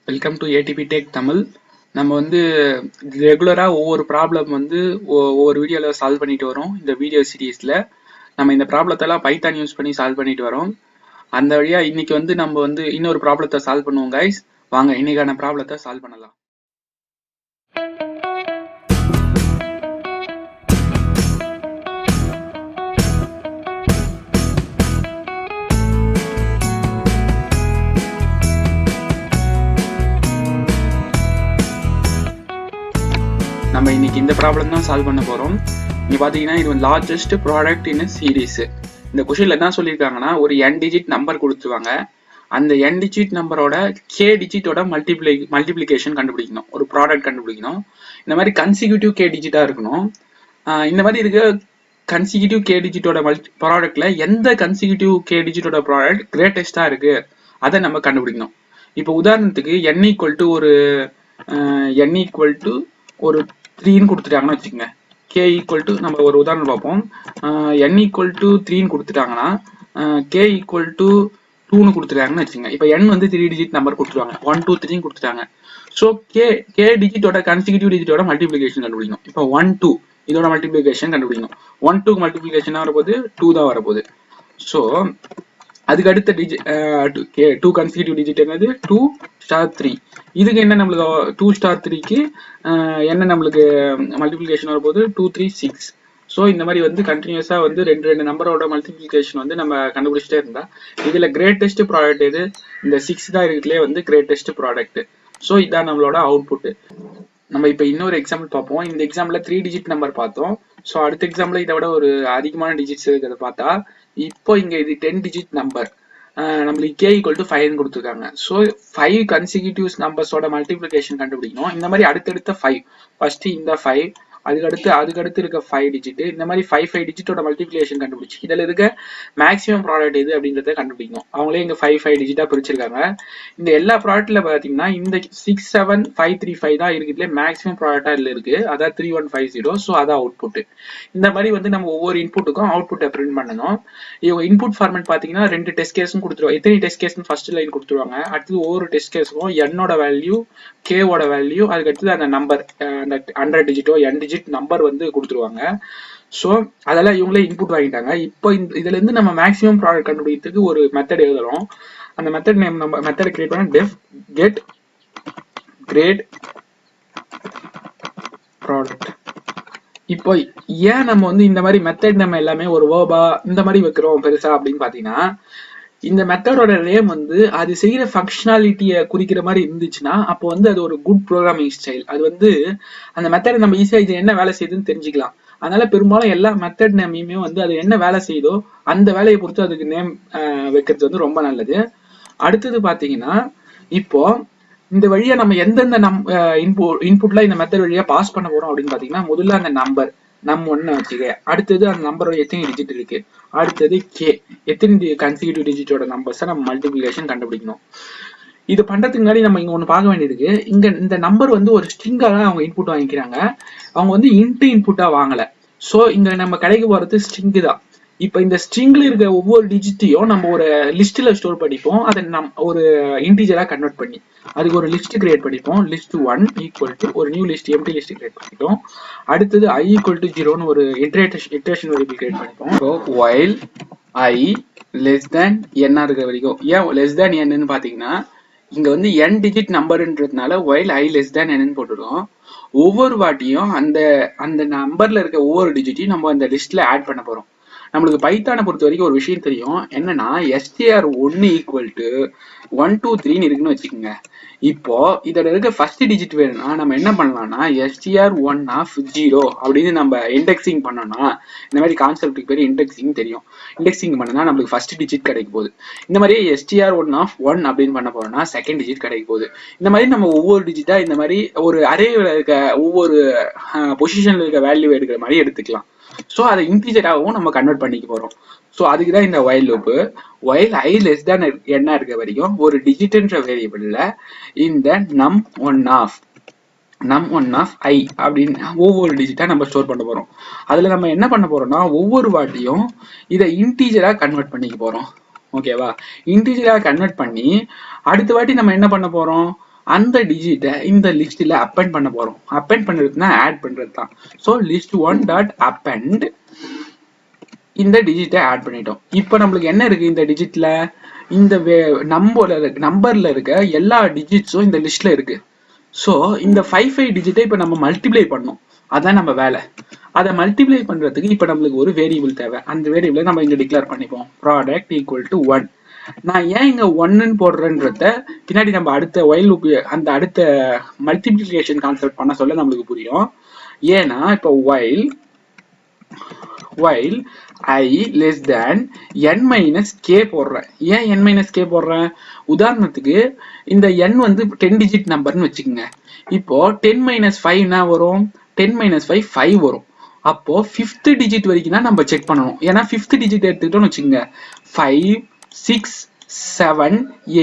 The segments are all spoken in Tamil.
Welcome to ATP tech Tamil. நம்ம வந்து ரெகுலராக ஒவ்வொரு ப்ராப்ளம் வந்து ஒவ்வொரு வீடியோவில் சால்வ் பண்ணிட்டு வரோம். இந்த வீடியோ சீரீஸில் நம்ம இந்த ப்ராப்ளத்தெல்லாம் பைத்தான் யூஸ் பண்ணி சால்வ் பண்ணிட்டு வரோம். அந்த வழியாக இன்னைக்கு வந்து நம்ம வந்து இன்னொரு ப்ராப்ளத்தை சால்வ் பண்ணுவோம் கைஸ். வாங்க இன்னைக்கான ப்ராப்ளத்தை சால்வ் பண்ணலாம். நம்ம இன்னைக்கு இந்த ப்ராப்ளம் தான் சால்வ் பண்ண போறோம். இங்க பாத்தீங்கன்னா இது லார்ஜஸ்ட் ப்ராடக்ட் இன் சீரீஸ். இந்த கொஸ்டின்ல என்ன சொல்லியிருக்காங்கன்னா ஒரு n டிஜிட் நம்பர் கொடுத்துருவாங்க. அந்த n டிஜிட் நம்பரோட k டிஜிட்டோட மல்டிப்ளிகேஷன் கண்டுபிடிக்கணும். ஒரு ப்ராடக்ட் கண்டுபிடிக்கணும். இந்த மாதிரி கன்சிக்யூட்டிவ் k டிஜிட்டா இருக்கணும். இந்த மாதிரி இருக்க கன்சிக்யூட்டிவ் k டிஜிட்டோட ப்ராடக்ட்ல எந்த கன்சிக்யூட்டிவ் k டிஜிட்டோட ப்ராடக்ட் கிரேட்டஸ்டா இருக்கு அதை நம்ம கண்டுபிடிக்கணும். இப்போ உதாரணத்துக்கு n ஈக்குவல் டு ஒரு 3ன்னு கொடுத்துட்டாங்கன்னு வச்சுக்கோங்க. k ஈக்குவல் டு நம்ம ஒரு உதாரணம் பார்ப்போம். n ஈக்குவல் டு 3ன்னு கொடுத்துட்டாங்கன்னா k ஈக்குவல் டு 2ன்னு கொடுத்துட்டாங்கன்னு வச்சுக்கோங்க. இப்போ n வந்து 3 டிஜிட் நம்பர் கொடுத்துருவாங்க. 1 2 3 கொடுத்துட்டாங்க. ஸோ k டிஜிட்டோட கன்சிக்யூட்டிவ் டிஜிட்டோட மல்டிப்ளிகேஷன் கண்டுபிடிக்கணும். இப்போ 1 2 இதோட மல்டிப்ளிகேஷன் கண்டுபிடிக்கணும். 1 2 மல்டிப்ளிகேஷன் வரப்போது 2 தான் வரப்போகுது. ஸோ அதுக்கு அடுத்த டிஜிட் 2 கன்சிக்யூட்டிவ் டிஜிட் என்னது 2 ஸ்டார் 3. இதுக்கு என்ன நம்மளுக்கு 2 ஸ்டார் 3க்கு என்ன நம்மளுக்கு மல்டிப்ளிகேஷன் வரப்போகுது 2 3 6. ஸோ இந்த மாதிரி வந்து கண்டினியூஸாக வந்து ரெண்டு நம்பரோட மல்டிப்ளிகேஷன் வந்து நம்ம கண்டுபிடிச்சிட்டே இருந்தா இதில் கிரேட்டஸ்ட் ப்ராடக்ட் எது? இந்த 6 தான் இருக்கிறதுலே வந்து கிரேட்டஸ்ட் ப்ராடக்ட். ஸோ இதான் நம்மளோட அவுட்புட். நம்ம இப்போ இன்னொரு எக்ஸாம்பிள் பார்ப்போம். இந்த எக்ஸாம்பிள் 3 டிஜிட் நம்பர் பார்த்தோம். ஸோ அடுத்த எக்ஸாம்பிள் இதை விட ஒரு அதிகமான டிஜிட்ஸ் இருக்கிறத பார்த்தா இப்போ இங்க இது 10 டிஜிட் நம்பர் நம்மளுக்கு k ஈக்குவல் டு 5 கொடுத்துருக்காங்க. ஸோ 5 கன்சிக்யூட்டிவ் நம்பர்ஸோட மல்டிப்ளிகேஷன் கண்டுபிடிக்கணும். இந்த மாதிரி அடுத்தடுத்த 5 ஃபர்ஸ்ட் இந்த 5 அதுக்கடுத்து இருக்க 5 டிஜிட் இந்த மாதிரி 5 டிஜிட்டோட மல்டிப்ளிகேஷன் கண்டுபிடிச்சு இதில் இருக்க மேக்ஸிமம் ப்ராடக்ட் எது அப்படின்றத கண்டுபிடிக்கணும். அவங்களே இங்க 5 டிஜிட்டா பிரிச்சிருக்காங்க. இந்த எல்லா ப்ராடக்ட்ல பாத்தீங்கன்னா இந்த 6 7 5 3 5 தான் இருக்குதுல மேக்ஸிமம் ப்ராடக்டா இதுல இருக்கு. அதான் 3150. ஸோ அதான் அவுட்புட். இந்த மாதிரி வந்து நம்ம ஒவ்வொரு இன்புட்டுக்கும் அவுட்புட்டை பிரிண்ட் பண்ணணும். இவங்க இன்புட் ஃபார்மேட் பாத்தீங்கன்னா 2 டெஸ்ட் கேஸும் கொடுத்துருவாங்க. எத்தனை டெஸ்ட் கேஸ்னு ஃபர்ஸ்ட் லைன் கொடுத்துருவாங்க. அடுத்தது ஒவ்வொரு டெஸ்ட் கேஸுக்கும் என்னோட வேல்யூ கேவோட வேல்யூ அதுக்கடுத்து அந்த நம்பர் அந்த 100 டிஜிட்டோ n டிஜிட் நம்பர் வந்து கொடுத்துருவாங்க. ஸோ அதெல்லாம் இவங்களே இன்புட் வாங்கிட்டாங்க. இப்போ இதுல இருந்து நம்ம மேக்ஸிமம் ப்ராடக்ட் கண்டுபிடிக்கிறதுக்கு ஒரு மெத்தட் எழுதுறோம். அந்த மெத்தட் நேம் நம்ம மெத்தட் கிரியேட் பண்ண def get grade product. இப்போ ஏன் நம்ம வந்து இந்த மாதிரி மெத்தட் நம்ம எல்லாமே ஒரு வேர்பா இந்த மாதிரி வைக்கிறோம் பெருசா அப்படின்னு பாத்தீங்கன்னா இந்த மெத்தடோட நேம் வந்து அது செய்யற ஃபங்க்ஷனாலிட்டியை குறிக்கிற மாதிரி இருந்துச்சுன்னா அப்போ வந்து அது ஒரு குட் ப்ரோக்ராமிங் ஸ்டைல். அது வந்து அந்த மெத்தட் நம்ம ஈஸியா இது என்ன வேலை செய்யுதுன்னு தெரிஞ்சுக்கலாம். அதனால பெரும்பாலும் எல்லா மெத்தட் நேமையுமே வந்து அது என்ன வேலை செய்யுதோ அந்த வேலையை பொறுத்து அதுக்கு நேம் வைக்கிறது வந்து ரொம்ப நல்லது. அடுத்தது பாத்தீங்கன்னா இப்போ இந்த வழியா நம்ம எந்தெந்த இன்புட்ல இந்த மெத்தட் வழியா பாஸ் பண்ண போறோம் அப்படின்னு பாத்தீங்கன்னா முதல்ல அந்த நம்பர் ஒன்னு வச்சுக்க. அடுத்தது அந்த நம்பரோட எத்தனை டிஜிட் இருக்கு. அடுத்தது கே எத்தனை கன்சிக்யூட்டிவ் டிஜிட்டோட நம்பர்ஸை நம்ம மல்டிப்ளிகேஷன் கண்டுபிடிக்கணும். இது பண்றதுக்கு முன்னாடி நம்ம இங்க ஒண்ணு பார்க்க வேண்டியதுக்கு இங்க இந்த நம்பர் வந்து ஒரு ஸ்ட்ரிங்கா தான் அவங்க இன்புட் வாங்கிக்கிறாங்க. அவங்க வந்து இன்புட்டா வாங்கல. ஸோ இங்க நம்ம கிடைக்க போறது ஸ்ட்ரிங் தான். இப்போ இந்த ஸ்ட்ரிங்ல இருக்க ஒவ்வொரு டிஜிட்டையும் நம்ம ஒரு லிஸ்ட்ல ஸ்டோர் பண்ணிப்போம். அதை ஒரு இன்டிஜரா கன்வெர்ட் பண்ணி அதுக்கு ஒரு லிஸ்ட் கிரியேட் பண்ணிப்போம். லிஸ்ட் 1 ஈக்குவல் டு ஒரு new list empty list create பண்ணிட்டோம். அடுத்தது i ஈக்குவல் டு 0ன்னு ஒரு இட்டரேஷன் வேரியபிள் கிரியேட் பண்ணிப்போம். So while i less than n இருக்கிற வரைக்கும். ஏன் லெஸ் தேன் என்னன்னு பாத்தீங்கன்னா இங்க வந்து n டிஜிட் நம்பர்ன்றதுனால while i லெஸ் தேன் என்னன்னு போட்டுருக்கோம். ஒவ்வொரு வாட்டியும் அந்த நம்பர்ல இருக்க ஒவ்வொரு டிஜிட்டையும் நம்ம அந்த லிஸ்ட்ல ஆட் பண்ண போறோம். நம்மளுக்கு பைத்தானை பொறுத்த வரைக்கும் ஒரு விஷயம் தெரியும். என்னன்னா str1 ஈக்குவல் டு 1 2 3 இருக்குன்னு வச்சுக்கோங்க. இப்போ இதோட இருக்க ஃபர்ஸ்ட் டிஜிட் வேணும்னா நம்ம என்ன பண்ணலாம்னா str1 of 0 அப்படின்னு நம்ம இண்டெக்ஸிங் பண்ணோம்னா இந்த மாதிரி கான்செப்டுக்கு பேர் இண்டெக்ஸிங் தெரியும். இண்டெக்ஸிங் பண்ணா நம்மளுக்கு ஃபர்ஸ்ட் டிஜிட் கிடைக்க போகுது. இந்த மாதிரி str1 of 1 அப்படின்னு பண்ண போறோம்னா செகண்ட் டிஜிட் கிடைக்க போகுது. இந்த மாதிரி நம்ம ஒவ்வொரு டிஜிட்டா இந்த மாதிரி ஒரு அரேல இருக்க ஒவ்வொரு பொசிஷன்ல இருக்க வேல்யூ எடுக்கிற மாதிரி எடுத்துக்கலாம். ஸோ அதை இன்டிஜராகவும் நம்ம கன்வெர்ட் பண்ணிக்க போறோம். ஸோ அதுக்கு தான் இந்த while loop. while i less தேன் என்ன இருக்க வரைக்கும் ஒரு டிஜிட்ன்ற வேரியபிள்ல இந்த num1 of i அப்படின்னு ஒவ்வொரு டிஜிட்டா நம்ம ஸ்டோர் பண்ண போறோம். அதுல நம்ம என்ன பண்ண போறோம்னா ஒவ்வொரு வாட்டியும் இதை இன்டிஜரா கன்வெர்ட் பண்ணிக்க போறோம். ஓகேவா? இன்டிஜரா கன்வெர்ட் பண்ணி அடுத்த வாட்டி நம்ம என்ன பண்ண போறோம் அந்த டிஜிட்டை இந்த லிஸ்ட்ல அப்பெண்ட் பண்ண போறோம். அப்பெண்ட் பண்றதுன்னா ஆட் பண்றது தான். ஸோ list1 டாட் அப்பெண்ட் இந்த டிஜிட்டை ஆட் பண்ணிட்டோம். இப்போ நம்மளுக்கு என்ன இருக்கு இந்த டிஜிட்ல, இந்த நம்பர்ல இருக்க எல்லா டிஜிட்ஸும் இந்த லிஸ்ட்ல இருக்கு. ஸோ இந்த 5 டிஜிட்டை இப்போ நம்ம மல்டிப்ளை பண்ணோம். அதான் நம்ம வேலை. அதை மல்டிப்ளை பண்றதுக்கு இப்போ நம்மளுக்கு ஒரு வேரியபிள் தேவை. அந்த வேரியபிளை நம்ம இங்க டிக்ளேர் பண்ணிப்போம். Product equal to 1. நான் ஏன் இங்க 1ன்னு போடுறேன்றத பின்னாடி நம்ம அடுத்த ஒயில் லூப் அந்த அடுத்த மல்டிப்ளிகேஷன் கான்செப்ட் பண்ண சொல்ல நம்மளுக்கு புரியும். ஏன்னா இப்போ while I less than n minus k போடுறேன். ஏன் n minus k போடுறேன்? உதாரணத்துக்கு இந்த n வந்து 10 டிஜிட் நம்பர்னு வச்சுக்கோங்க. இப்போ 10 minus 5 என்ன வரும்? 10 minus 5 5 வரும். அப்போ 5th டிஜிட் வரைக்கும் தான் நம்ம செக் பண்ணணும். ஏன்னா 5th டிஜிட் எடுத்துக்கிட்டோம்னு வச்சுக்கோங்க. 5 6 7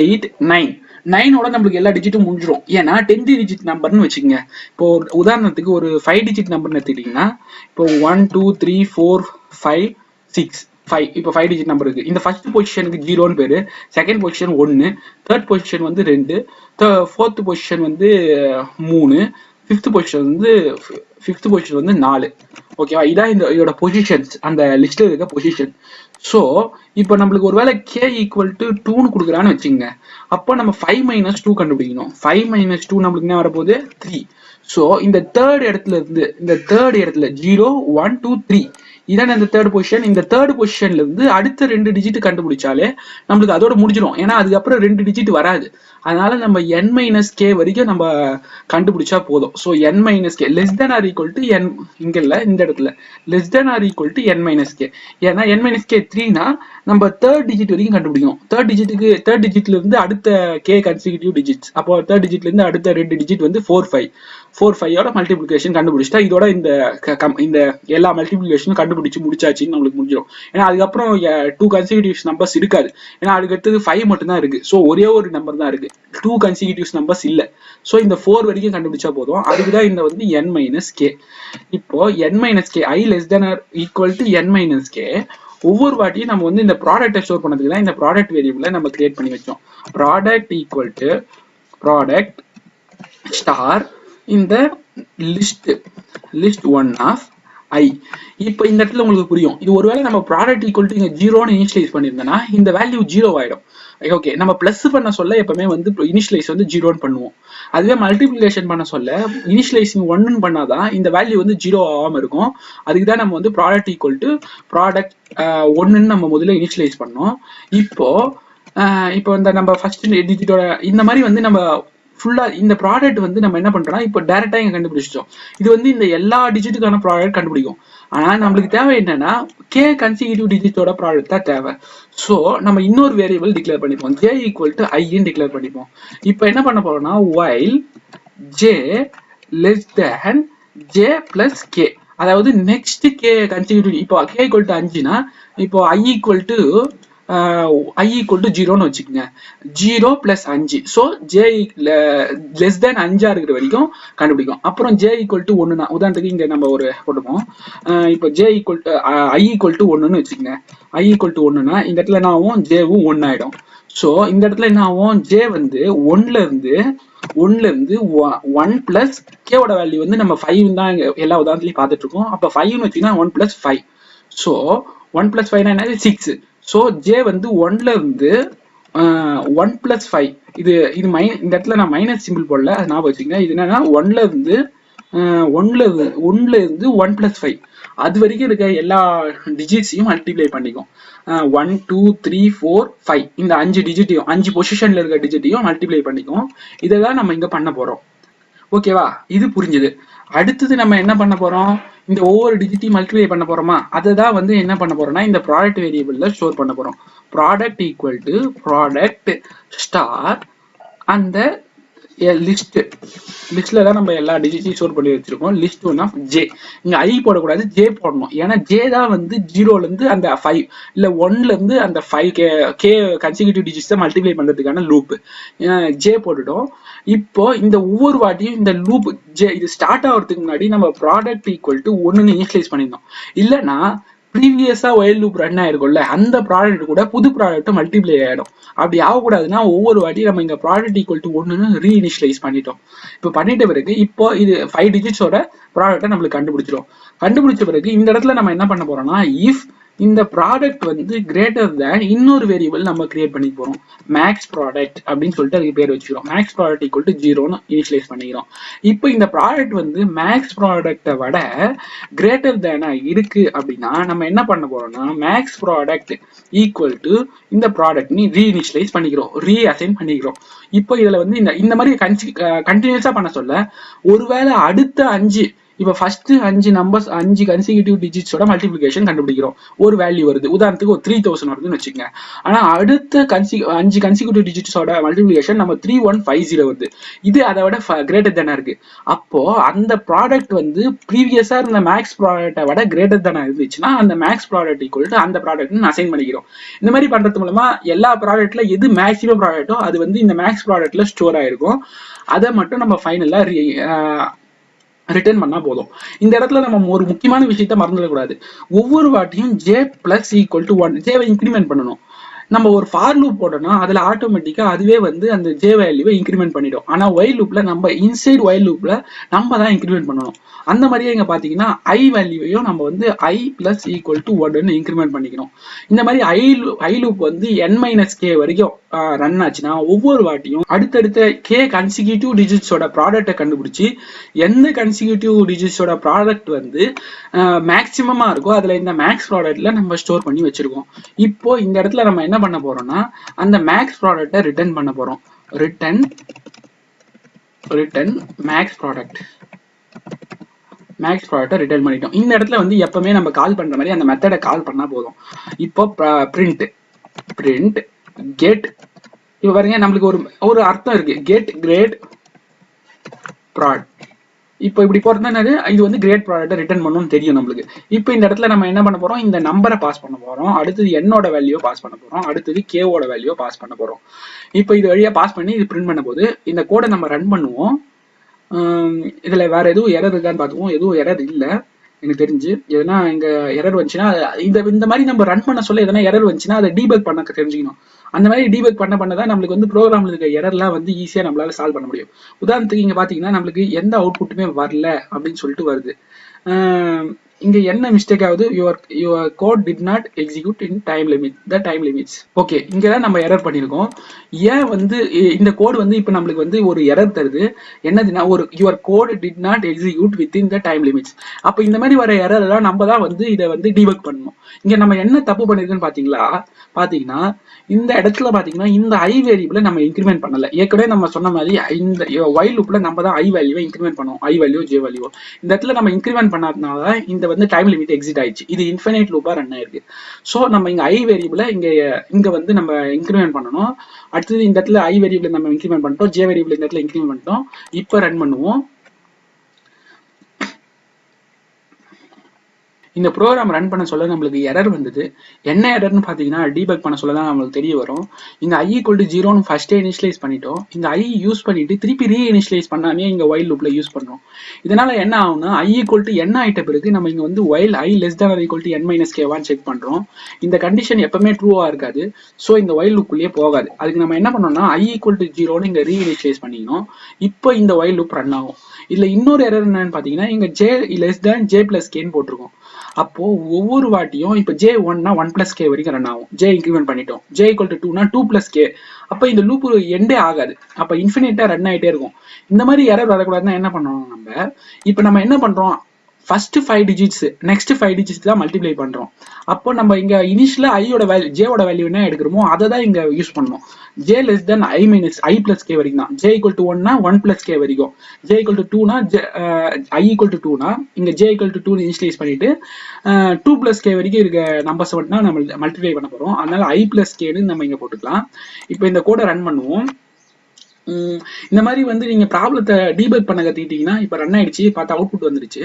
8 9 9ஓட நம்மளுக்கு எல்லா டிஜிட்டும் முடிஞ்சிடும். ஏன்னா 10th டிஜிட் நம்பர்னு வச்சுக்கோங்க. இப்போ உதாரணத்துக்கு ஒரு 5 டிஜிட் நம்பர்னு எடுத்துக்கிட்டீங்கன்னா இப்போ 1 2 3 4 5 6 5 இப்போ 5 டிஜிட் நம்பர் இருக்கு. இந்த ஃபர்ஸ்ட் பொசிஷனுக்கு 0ன்னு பேரு, செகண்ட் பொசிஷன் 1, தேர்ட் பொசிஷன் வந்து 2, ஃபோர்த் பொசிஷன் வந்து 3, ஃபிஃப்த் பொசிஷன் வந்து 4. ஓகேவா? இதான் இதோட பொசிஷன்ஸ், அந்த லிஸ்ட்ல இருக்க பொசிஷன். ஸோ இப்போ நம்மளுக்கு ஒருவேளை k ஈக்குவல் டு 2ன்னு கொடுக்குறான்னு வச்சுங்க. அப்போ நம்ம 5 minus 2 கண்டுபிடிக்கணும். 5 minus 2 நம்மளுக்கு என்ன வரப்போகுது? 3. ஸோ இந்த தேர்ட் இடத்துல 0 1 2 3 இதான் இந்த தேர்ட் பொசிஷன். இந்த தேர்ட் பொசிஷன்ல இருந்து அடுத்த 2 டிஜிட் கண்டுபிடிச்சாலே நம்மளுக்கு அதோட முடிஞ்சிடும். ஏன்னா அதுக்கப்புறம் 2 டிஜிட் வராது. அதனால நம்ம n minus k வரைக்கும் நம்ம கண்டுபிடிச்சா போதும். So n minus k less than or equal to n, இங்க இல்ல இந்த இடத்துல less than or equal to n minus k. ஏன்னா n minus k 3னா நம்ம தேர்ட் டிஜிட் வரைக்கும் கண்டுபிடிக்கணும். தேர்ட் டிஜிட்ல இருந்து அடுத்த k கன்சிக்யூட்டிவ் டிஜிட்ஸ். அப்போ தேர்ட் டிஜிட்ல இருந்து அடுத்த 2 டிஜிட் வந்து 4 5ஓட மல்டிபிளிகேஷன் கண்டுபிடிச்சிட்டா இதோட இந்த எல்லா மல்டிபிளிகேஷனும் கண்டுபிடிச்சு முடிச்சாச்சுன்னு நம்மளுக்கு முடிஞ்சிடும். ஏன்னா அதுக்கப்புறம் 2 கன்சிக்யூட்டிவ் நம்பர்ஸ் இருக்காது. ஏன்னா அதுக்கு அடுத்தது 5 மட்டும் தான் இருக்கு. ஸோ ஒரே ஒரு நம்பர் தான் இருக்கு, 2 கன்சிக்யூட்டிவ் நம்பர்ஸ் இல்ல. ஸோ இந்த 4 வரைக்கும் கண்டுபிடிச்சா போதும். அதுக்குதான் இந்த வந்து n minus k. இப்போ n minus k i less than or equal to n minus k. ஒவ்வொரு வாட்டியும் நம்ம வந்து இந்த ப்ராடக்ட்டை ஸ்டோர் பண்ணதுக்கு தான் இந்த ப்ராடக்ட் வேரியபிளை நம்ம கிரியேட் பண்ணி வச்சோம். Product equal to product star இந்த லிஸ்ட் 1 ஆஃப் i. இப்போ இந்த இடத்துல உங்களுக்கு புரியும். இது ஒருவேளை நம்ம ப்ராடக்ட் ஈக்குவல் டு இங்க 0ன்னு இனிஷியலைஸ் பண்ணியிருந்தோம்னா இந்த வேல்யூ 0 ஆயிடும். ஓகே, நம்ம பிளஸ் பண்ண சொல்ல எப்பவுமே வந்து இனிஷியலைஸ் வந்து 0ன்னு பண்ணுவோம். அதுவே மல்டிபிளிகேஷன் பண்ண சொல்ல இனிஷியலைசிங் 1ன்னு பண்ணாதான் இந்த வேல்யூ வந்து 0 ஆகாம இருக்கும். அதுக்கு தான் நம்ம வந்து ப்ராடக்ட் ஈக்குவல் டு ப்ராடக்ட் 1ன்னு நம்ம முதல்ல இனிஷியலைஸ் பண்ணோம். இப்போ இந்த நம்ம ஃபர்ஸ்ட் டிஜிட்டோட இந்த மாதிரி வந்து நம்ம ஃபுல்லா இந்த ப்ராடக்ட் வந்து நம்ம என்ன பண்றோம்னா இப்போ டைரக்டா இங்க கண்டுபிடிச்சிட்டோம். இது வந்து இந்த எல்லா டிஜிட்டுக்கான ப்ராடக்ட் கண்டுபிடிக்கும். ஆனா நம்மளுக்கு தேவை என்னன்னா k கன்சிக்யூட்டிவ் டிஜிட்டோட ப்ராடக்ட் தான் தேவை. ஸோ நம்ம இன்னொரு வேரியபிள் டிக்ளேர் பண்ணிப்போம். j ஈக்குவல் டு iன்னு டிக்ளேர் பண்ணிப்போம். இப்போ என்ன பண்ண போறோம்னா while j less than j plus k, அதாவது நெக்ஸ்ட் k கன்சிக்யூட்டிவ். இப்போ k ஈக்குவல் டு 5னா இப்போ i ஈக்குவல் டு 0ன்னு வச்சுக்கோங்க. 0 plus 5. So j less than 5 இருக்கிற வரைக்கும் கண்டுபிடிக்கும். அப்புறம் j ஈக்குவல் டு 1னா உதாரணத்துக்கு இங்க நம்ம ஒரு போட்டுப்போம். இப்போ j equal to i equal to 1ன்னு வச்சுக்கோங்க. i ஈக்குவல் டு 1னா இந்த இடத்துல என்ன ஆகும்? jவும் 1 ஆயிடும். ஸோ இந்த இடத்துல என்ன ஆகும்? j வந்து 1ல இருந்து 1 பிளஸ் k ஓட வேல்யூ வந்து நம்ம 5 தான் எல்லா உதாரணத்துலையும் பார்த்துட்டு இருக்கோம். அப்போ 5ன்னு வச்சுன்னா 1 plus 5. ஸோ 1 plus 5 என்னது 6. ஸோ j வந்து 1ல இருந்து 1 plus 5. இது இந்த இடத்துல நான் மைனஸ் சிம்பிள் போடல, அது ஞாபகம் வச்சுக்கோங்க. இது என்னன்னா 1ல இருந்து 1 plus 5 அது வரைக்கும் இருக்க எல்லா டிஜிட்ஸையும் மல்டிப்ளை பண்ணிக்கும். 1 2 3 4 5 இந்த 5 டிஜிட்டையும் 5 பொசிஷன்ல இருக்க டிஜிட்டையும் மல்டிப்ளை பண்ணிக்கும். இதை தான் நம்ம இங்க பண்ண போறோம். ஓகேவா? இது புரிஞ்சுது. அடுத்தது நம்ம என்ன பண்ண போறோம்? இந்த ஒவ்வொரு டிஜிட்டையும் மல்டிப்ளை பண்ண போறோமா? அதை தான் வந்து என்ன பண்ண போறோம்னா இந்த ப்ராடக்ட் வேரியபிள்ல ஸ்டோர் பண்ண போறோம். Product equal to product star அந்த லிஸ்ட்ல தான் நம்ம எல்லா டிஜிட்டையும் ஸ்டோர் பண்ணி வச்சிருக்கோம். List 1 of j. இங்க i போடக்கூடாது, j போடணும். ஏன்னா j தான் வந்து 0ல இருந்து அந்த 5 இல்ல 1ல இருந்து அந்த 5 k கன்சிக்யூட்டிவ் டிஜிட்ஸை மல்டிப்ளை பண்றதுக்கான லூப் j போட்டுட்டோம். இப்போ இந்த ஒவ்வொரு வாட்டியும் இந்த லூப் j இது ஸ்டார்ட் ஆகிறதுக்கு முன்னாடி நம்ம ப்ராடக்ட் ஈக்குவல் டு 1ன்னு இனிஷியலைஸ் பண்ணிருந்தோம். இல்லைன்னா ப்ரீவியஸா ஒயில் லூப் ரன் ஆயிருக்கும்ல அந்த ப்ராடக்ட் கூட புது ப்ராடக்ட் மல்டிப்ளை ஆயிடும். அப்படி ஆகக்கூடாதுன்னா ஒவ்வொரு வாட்டி நம்ம இங்க ப்ராடக்ட் ஈக்குவல் டு 1ன்னு ரீஇனிஷியலைஸ் பண்ணிட்டோம். இப்போ பண்ணிட்ட பிறகு இப்போ இது 5 டிஜிட்ஸோட ப்ராடக்ட்டை நம்மளுக்கு கண்டுபிடிச்ச பிறகு இந்த இடத்துல நம்ம என்ன பண்ண போறோம்னா இஃப் இந்த ப்ராடக்ட் வந்து கிரேட்டர் தேன் இன்னொரு வேரியபிள் நம்ம கிரியேட் பண்ணி போறோம், மேக்ஸ் ப்ராடக்ட் அப்படின்னு சொல்லிட்டு அதுக்கு பேர் வச்சுக்கிறோம். மேக்ஸ் ப்ராடக்ட் ஈக்குவல் டு 0ன்னு இனிஷியலைஸ் பண்ணிக்கிறோம். இப்போ இந்த ப்ராடக்ட் வந்து மேக்ஸ் ப்ராடக்டை விட கிரேட்டர் தேனா இருக்கு அப்படின்னா நம்ம என்ன பண்ண போறோம்னா மேக்ஸ் ப்ராடக்ட் ஈக்குவல் டு இந்த ப்ராடக்ட் நீ ரீஇனிஷியலைஸ் பண்ணிக்கிறோம், ரீஅசைன் பண்ணிக்கிறோம். இப்போ இதுல வந்து இந்த மாதிரி கண்டினியூஸா பண்ண சொல்ல ஒருவேளை அடுத்த 5 இப்போ ஃபர்ஸ்ட் 5 நம்பர்ஸ் 5 கன்சிக்யூட்டிவ் டிஜிட்ஸோட மல்டிபிளிகேஷன் கண்டுபிடிக்கிறோம். ஒரு வேல்யூ வருது, உதாரணத்துக்கு ஒரு 3000 வருதுன்னு வச்சுக்கோங்க. ஆனா அடுத்த 5 கன்சிக்யூட்டிவ் டிஜிட்ஸோட மல்டிபிளிகேஷன் நம்ம 3150 வருது. இது அதை விட கிரேட்டர் தானே இருக்கு. அப்போ அந்த ப்ராடக்ட் வந்து ப்ரீவியஸா இருந்த மேக்ஸ் ப்ராடக்டை விட கிரேட்டர் தானே இருந்துச்சுன்னா அந்த மேக்ஸ் ப்ராடக்ட் ஈக்குவல் அந்த ப்ராடக்ட் அசைன் பண்ணிக்கிறோம். இந்த மாதிரி பண்றது மூலமா எல்லா ப்ராடக்ட்ல எது மேக்ஸிமம் ப்ராடக்ட்டோ அது வந்து இந்த மேக்ஸ் ப்ராடக்ட்ல ஸ்டோர் ஆயிருக்கும். அதை மட்டும் நம்ம ஃபைனலா ரிட்டர்ன் பண்ணா போதும். இந்த இடத்துல நம்ம ஒரு முக்கியமான விஷயத்த மறந்துடக்கூடாது. ஒவ்வொரு வாட்டியும் ஜே பிளஸ் ஈக்குவல் டு 1 ஜேவை இன்க்ரிமெண்ட் பண்ணணும். நம்ம ஒரு ஃபார் லூப் போட்டோம்னா அதுல ஆட்டோமேட்டிக்கா அதுவே வந்து அந்த ஜே வேல்யூவை இன்க்ரிமெண்ட் பண்ணிடும். ஆனா ஒயில் லூப்ல நம்ம இன்சைட் ஒயில் லூப்ல நம்ம தான் இன்க்ரிமெண்ட் பண்ணணும். அந்த மாதிரியே இங்க பாத்தீங்கன்னா ஐ வேல்யூவையும் நம்ம வந்து ஐ பிளஸ் ஈக்குவல் டு 1ன்னு இன்க்ரிமெண்ட் பண்ணிக்கணும். இந்த மாதிரி ஐ லூப் வந்து n-k வரைக்கும் ரன் ஆச்சுன்னா ஒவ்வொரு வாட்டியும் அடுத்தடுத்த கே கன்சிக்யூட்டிவ் டிஜிட்ஸோட ப்ராடக்டை கண்டுபிடிச்சி எந்த கன்சிக்யூட்டிவ் டிஜிட்ஸோட ப்ராடக்ட் வந்து மேக்சிமமா இருக்கோ அதுல இந்த மேக்ஸ் ப்ராடக்ட்ல நம்ம ஸ்டோர் பண்ணி வச்சிருக்கோம். இப்போ இந்த இடத்துல நம்ம என்ன பண்ண போறோம்னா அந்த மேக்ஸ் ப்ராடக்ட்டை ரிட்டர்ன் பண்ண போறோம். ரிட்டர்ன் மேக்ஸ் ப்ராடக்ட் ரிட்டர்ன் பண்ணிட்டோம். இந்த இடத்துல வந்து எப்பவுமே நம்ம கால் பண்ற மாதிரி அந்த மெத்தடை கால் பண்ணா போதும். இப்போ பிரிண்ட் கெட் இப்போ பாருங்க நம்மளுக்கு ஒரு அர்த்தம் இருக்கு, கெட் கிரேட் ப்ராட். இப்போ இப்படி போறதுனா இது வந்து கிரேட் ப்ராடக்ட்டை ரிட்டர்ன் பண்ணணும்னு தெரியும் நம்மளுக்கு. இப்போ இந்த இடத்துல நம்ம என்ன பண்ண போறோம், இந்த நம்பரை பாஸ் பண்ண போறோம், அடுத்தது என்னோட வேல்யூ பாஸ் பண்ண போறோம், அடுத்தது கேவோட வேல்யூ பாஸ் பண்ண போறோம். இப்போ இது வழியா பாஸ் பண்ணி இது பிரிண்ட் பண்ண போது இந்த கோடை நம்ம ரன் பண்ணுவோம். இதுல வேற எதுவும் எரர் இருக்கான்னு பார்த்துவோம். எதுவும் எரர் இல்லை எனக்கு தெரிஞ்சு. எதனா இங்க எரர் வந்துச்சுன்னா இந்த மாதிரி நம்ம ரன் பண்ண சொல்ல எதனா எரர் வந்துச்சுன்னா அதை டீபக் பண்ண தெரிஞ்சுக்கணும். அந்த மாதிரி டீபக் பண்ணதான் நம்மளுக்கு வந்து ப்ரோக்ராம்ல இருக்க எரர்லாம் வந்து ஈஸியா நம்மளால சால்வ் பண்ண முடியும். உதாரணத்துக்கு இங்க பாத்தீங்கன்னா நம்மளுக்கு எந்த அவுட்புட்டுமே வரல அப்படின்னு சொல்லிட்டு வருது. இங்க என்ன மிஸ்டேக் ஆகுது, your code did not execute in time limits. Okay, இங்கதான் நம்ம எரர் பண்ணிருக்கோம். ஏன் வந்து இந்த கோட் வந்து இப்ப நம்மளுக்கு வந்து ஒரு எரர் தருது, என்னதுன்னா your code did not execute within the time limits. அப்ப இந்த மாதிரி வர எரர் எல்லாம் நம்ம தான் வந்து இதை வந்து டீபக் பண்ணணும். இங்க நம்ம என்ன தப்பு பண்ணிருக்குன்னு பாத்தீங்கன்னா இந்த இடத்துல பாத்தீங்கன்னா இந்த ஐ வேரியபிளை நம்ம இன்க்ரிமெண்ட் பண்ணல. ஏற்கனவே நம்ம சொன்ன மாதிரி இந்த ஒயில் லூப்ல நம்ம தான் ஐ வேல்யூவை இன்க்ரிமெண்ட் பண்ணுவோம், ஐ வேல்யூ ஜே வேல்யூ. இந்த இடத்துல நம்ம இன்க்ரிமெண்ட் பண்ணாதனால இந்த வந்து டைம் லிமிட் எக்ஸிட் ஆயிடுச்சு. இது இன்ஃபினைட் லூப்பா ரன் ஆயிருக்கு. ஸோ நம்ம இங்க ஐ வேரியபிளை இங்க வந்து நம்ம இன்க்ரிமெண்ட் பண்ணணும். அடுத்தது இந்த இடத்துல ஐ வேரியபிள் நம்ம இன்க்ரிமெண்ட் பண்ணிட்டோம், ஜே வேரியபிள் இந்த இடத்துல இன்க்ரிமெண்ட் பண்ணிட்டோம். இப்போ ரன் பண்ணுவோம். இந்த ப்ரோக்ராம் ரன் பண்ண சொல்ல நம்மளுக்கு எரர் வந்தது. என்ன எரர்னு பார்த்தீங்கன்னா டீபக் பண்ண சொல்ல தான் நம்மளுக்கு தெரிய வரும். இங்க ஐ ஈக்குவல் டு 0ன்னு ஃபர்ஸ்டே இனிஷியலைஸ் பண்ணிட்டோம். இந்த ஐ யூஸ் பண்ணிட்டு திருப்பி ரீஇனிஷியலைஸ் பண்ணாமே இங்க ஒயில் லூப்ல யூஸ் பண்றோம். இதனால என்ன ஆகும்னா ஐ ஈக்குவல் டு n ஆயிட்ட பிறகு நம்ம இங்க வந்து while I less than or equal to n-k check பண்றோம். இந்த கண்டிஷன் எப்பவுமே ட்ரூவா இருக்காது. ஸோ இந்த ஒயில் லூப்புக்குள்ளேயே போகாது. அதுக்கு நம்ம என்ன பண்ணோம்னா ஐ ஈக்குவல் டு 0ன்னு இங்க ரீஇனிஷியலைஸ் பண்ணிக்கணும். இப்போ இந்த ஒயில் லூப் ரன் ஆகும். இதுல இன்னொரு எரர் என்னன்னு பாத்தீங்கன்னா இங்க J less than J plus கேன்னு போட்டிருக்கோம். அப்போ ஒவ்வொரு வாட்டியும் இப்போ ஜே 1னா 1+k வரைக்கும் ரன் ஆகும். ஜே இன்க்ரிமெண்ட் பண்ணிட்டோம். ஜே ஈக்குவல் டு 2னா 2+k. அப்போ இந்த லூப் எண்டே ஆகாது. அப்போ இன்ஃபினிட்டா ரன் ஆகிட்டே இருக்கும். இந்த மாதிரி எரர் வரக்கூடாதுன்னா என்ன பண்ணணும் நம்ம, இப்போ நம்ம என்ன பண்றோம், ஃபர்ஸ்ட் 5 டிஜிட்ஸ் நெக்ஸ்ட் 5 டிஜிட்ஸ் தான் மல்டிப்ளை பண்றோம். அப்போ நம்ம இங்க இனிஷியலா ஐயோட வேல்யூ ஜேவோட வேல்யூ என்ன எடுக்கிறோமோ அதை தான் இங்க யூஸ் பண்ணணும். ஜே லெஸ் தென் i-k வரைக்கும் தான். ஜே ஈக்குவல் டு 1னா 1+k வரைக்கும். ஜே ஈக்குவல் டு 2னா ஐ ஈக்குவல் டு 2னா இங்க ஜே ஈக்குவல் டு 2 இனிஷியலைஸ் பண்ணிட்டு 2+k வரைக்கும் இருக்க நம்பர்ஸ் மட்டும் தான் நம்ம மல்டிப்ளை பண்ண போறோம். அதனால i+kன்னு நம்ம இங்க போட்டுக்கலாம். இப்போ இந்த கோடை ரன் பண்ணுவோம். இந்த மாதிரி வந்து நீங்க ப்ராப்ளத்தை டீபக் பண்ண கத்துக்கிட்டீங்கன்னா, இப்ப ரன் ஆயிடுச்சு, பார்த்து அவுட்புட் வந்துருச்சு.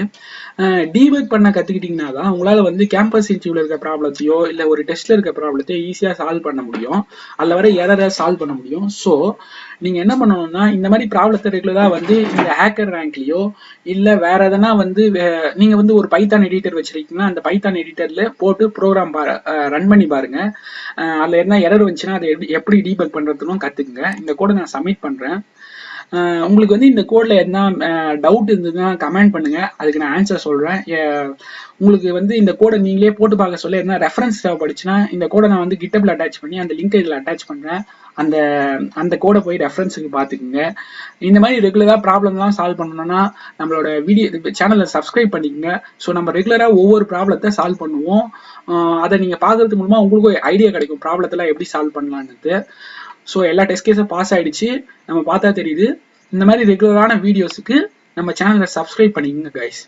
டீபக் பண்ண கத்துக்கிட்டீங்கன்னா தான் உங்களால வந்து கேம்பஸ் இன்டர்வியூல இருக்க ப்ராப்ளத்தையோ இல்ல ஒரு டெஸ்ட்ல இருக்க ப்ராப்ளத்தையோ ஈஸியா சால்வ் பண்ண முடியும். அதுல வர எரரை சால்வ் பண்ண முடியும். ஸோ நீங்க என்ன பண்ணணும்னா, இந்த மாதிரி ப்ராப்ளத்தை ரெகுலரா வந்து இந்த ஹேக்கர் ரேங்க்லயோ இல்ல வேற எதனா வந்து நீங்க வந்து ஒரு பைத்தான் எடிட்டர் வச்சிருக்கீங்கன்னா, அந்த பைத்தான் எடிட்டர்ல போட்டு ப்ரோக்ராம் ரன் பண்ணி பாருங்க. அதுல என்ன எரர் வந்துச்சுன்னா அதை எப்படி டீபக் பண்றதுன்னு கத்துக்குங்க. இந்த கோடை நான் சப்மிட் பண்றேன். உங்களுக்கு வந்து இந்த கோட்ல எதனா டவுட் இருந்ததுன்னா கமெண்ட் பண்ணுங்க, அதுக்கு நான் ஆன்சர் சொல்றேன். உங்களுக்கு வந்து இந்த கோடை நீங்களே போட்டு பார்க்க சொல்ல என்ன ரெஃபரன்ஸ் தேவைப்படுச்சுன்னா, இந்த கோடை நான் வந்து கிட்டப்ல அட்டாச் பண்ணி அந்த லிங்க் இதில் அட்டாச் பண்றேன். அந்த அந்த கோடை போய் ரெஃபரன்ஸுக்கு பார்த்துக்குங்க. இந்த மாதிரி ரெகுலரா ப்ராப்ளம்லாம் சால்வ் பண்ணணும்னா நம்மளோட வீடியோ சேனலை சப்ஸ்கிரைப் பண்ணிக்கோங்க. ஸோ நம்ம ரெகுலரா ஒவ்வொரு ப்ராப்ளத்தை சால்வ் பண்ணுவோம். அதை நீங்க பார்க்கறது மூலமா உங்களுக்கு ஐடியா கிடைக்கும் ப்ராப்ளத்தெல்லாம் எப்படி சால்வ் பண்ணலான்னு. ஸோ எல்லா டெஸ்ட் கேஸும் பாஸ் ஆயிடுச்சு, நம்ம பார்த்தா தெரியுது. இந்த மாதிரி ரெகுலரான வீடியோஸுக்கு நம்ம சேனலை சப்ஸ்கிரைப் பண்ணிக்கோங்க கைஸ்.